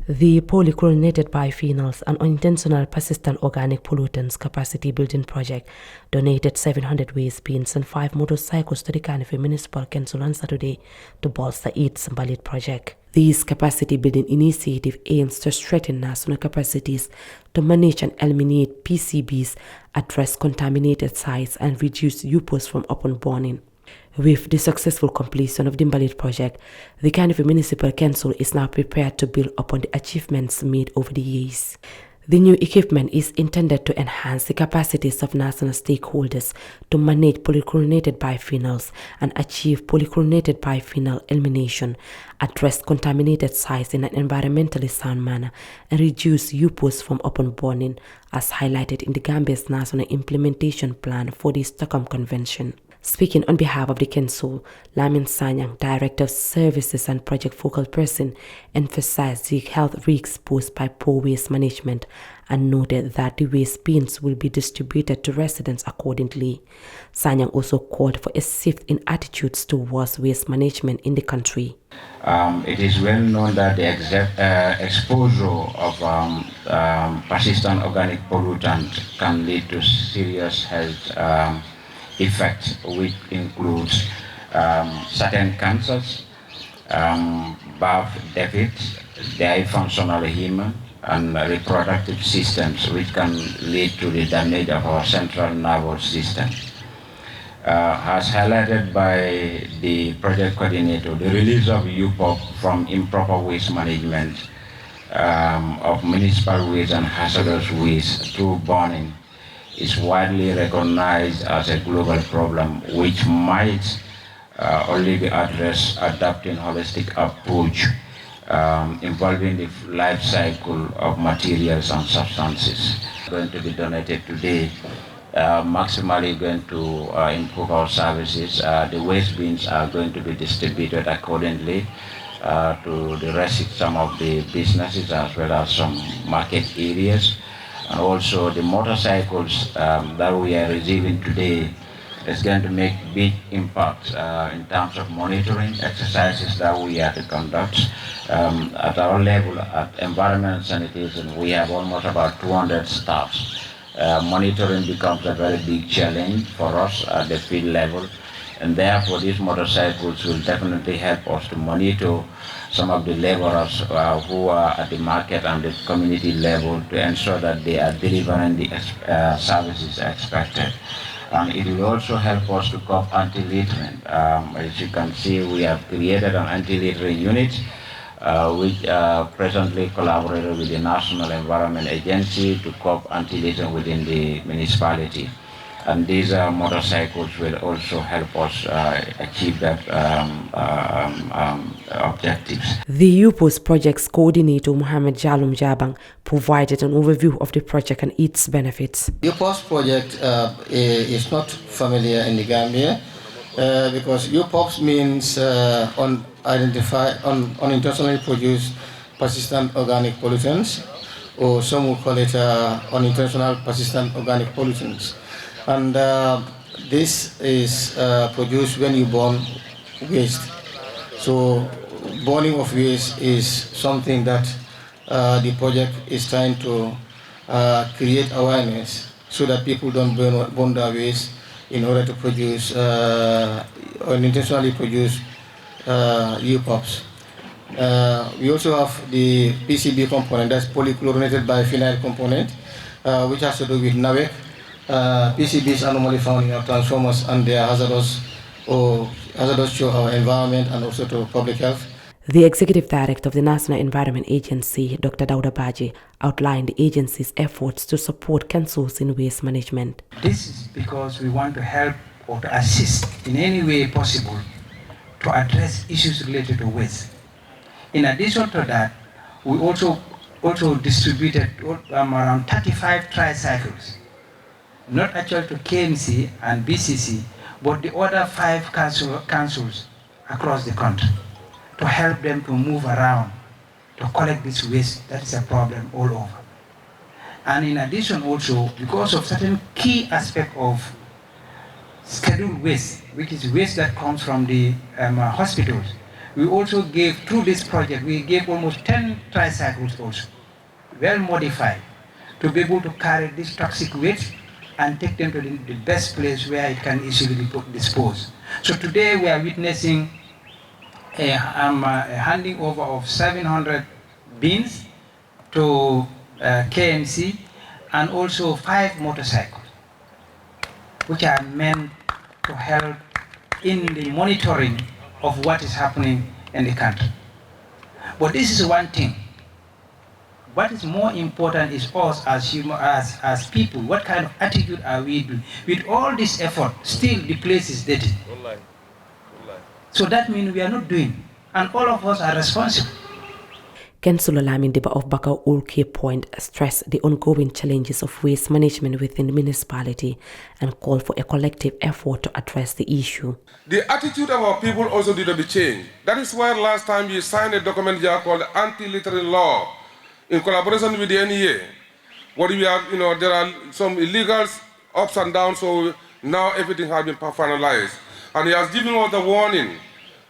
The polychlorinated biphenyls and unintentional persistent organic pollutants capacity building project donated 700 waste bins and 5 motorcycles to the Carnegie Municipal Council on Saturday to bolster its Mbalit project. This capacity building initiative aims to strengthen national capacities to manage and eliminate PCBs, address contaminated sites, and reduce UPOs from open burning. With the successful completion of the Mbalit project, the Carnegie Municipal Council is now prepared to build upon the achievements made over the years. The new equipment is intended to enhance the capacities of national stakeholders to manage polychlorinated biphenyls and achieve polychlorinated biphenyl elimination, address contaminated sites in an environmentally sound manner, and reduce UPOs from open burning, as highlighted in the Gambia's National Implementation Plan for the Stockholm Convention. Speaking on behalf of the Council, Lamin Sanyang, Director of Services and Project Focal Person, emphasized the health risks posed by poor waste management and noted that the waste bins will be distributed to residents accordingly. Sanyang also called for a shift in attitudes towards waste management in the country. It is well known that the exposure of persistent organic pollutant can lead to serious health effects, which includes certain cancers, birth defects, dysfunctional human and reproductive systems, which can lead to the damage of our central nervous system. As highlighted by the project coordinator, the release of UPOP from improper waste management of municipal waste and hazardous waste through burning is widely recognized as a global problem, which might only be addressed adopting holistic approach involving the life cycle of materials and substances. Going to be donated today, maximally going to improve our services. The waste bins are going to be distributed accordingly to the rest of some of the businesses as well as some market areas. And also the motorcycles that we are receiving today is going to make big impact in terms of monitoring exercises that we are to conduct. At our level, at environment sanitation, we have almost about 200 staffs. Monitoring becomes a very big challenge for us at the field level, and therefore these motorcycles will definitely help us to monitor some of the laborers who are at the market and the community level to ensure that they are delivering the services expected. And it will also help us to curb anti-littering. As you can see, we have created an anti-littering unit which presently collaborated with the National Environment Agency to curb anti-littering within the municipality. And these motorcycles will also help us achieve that objectives. The UPOS project's coordinator, Mohamed Jalum Jabang, provided an overview of the project and its benefits. UPOS project is not familiar in the Gambia because UPOS means unintentionally produced persistent organic pollutants, or some will call it unintentional persistent organic pollutants. And this is produced when you burn waste. So burning of waste is something that the project is trying to create awareness so that people don't burn their waste in order to produce unintentionally produce UPOPs. We also have the PCB component, that's polychlorinated biphenyl component, which has to do with NAWEC. PCBs are normally found in our transformers and they are hazardous to our environment and also to public health. The Executive Director of the National Environment Agency, Dr. Dauda Baji, outlined the agency's efforts to support councils in waste management. This is because we want to help or to assist in any way possible to address issues related to waste. In addition to that, we also distributed around 35 tricycles, not actually to KMC and BCC, but the other 5 councils across the country, to help them to move around, to collect this waste that is a problem all over. And in addition also, because of certain key aspect of scheduled waste, which is waste that comes from the hospitals, We also gave, through this project, we gave almost 10 tricycles also, well modified, to be able to carry this toxic waste and take them to the best place where it can easily be disposed. So today we are witnessing a handing over of 700 bins to KMC and also 5 motorcycles, which are meant to help in the monitoring of what is happening in the country. But this is one thing. What is more important is us as people. What kind of attitude are we doing? With all this effort, still the place is dirty. So that means we are not doing, and all of us are responsible. Councillor Lamin Deba of Bakau Ulke Point stressed the ongoing challenges of waste management within the municipality and called for a collective effort to address the issue. The attitude of our people also need to be changed. That is why last time we signed a document here called Anti-Littering Law in collaboration with the NEA. What we have, there are some illegals ups and downs, so now everything has been finalized. And he has given us the warning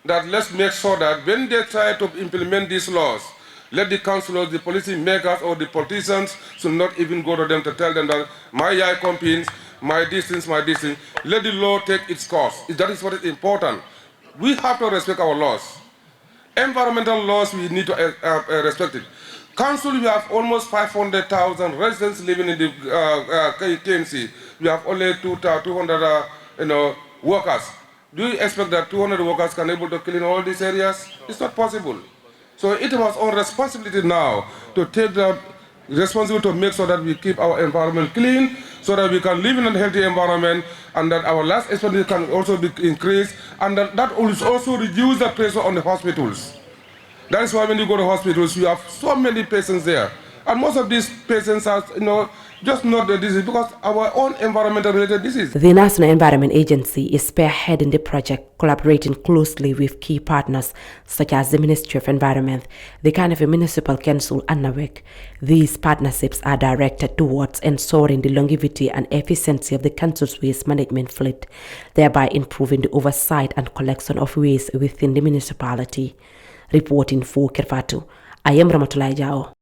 that let's make sure that when they try to implement these laws, let the councillors, the policy makers, or the politicians should not even go to them to tell them that my yai companies, my distance. Let the law take its course. That is what is important. We have to respect our laws. Environmental laws, we need to respect it. Council, we have almost 500,000 residents living in the KMC. We have only 200 workers. Do you expect that 200 workers can be able to clean all these areas? It's not possible. So it was our responsibility now to take the responsibility to make sure that we keep our environment clean, so that we can live in a healthy environment, and that our life expectancy can also be increased, and that will also reduce the pressure on the hospitals. That is why when you go to hospitals, you have so many patients there. And most of these patients are, just not the disease, because our own environmental related disease. The National Environment Agency is spearheading the project, collaborating closely with key partners such as the Ministry of Environment, the Carnegie Municipal Council, and NAWEC. These partnerships are directed towards ensuring the longevity and efficiency of the council's waste management fleet, thereby improving the oversight and collection of waste within the municipality. Reporting for Kerfatu, I am Ramatulai Jao.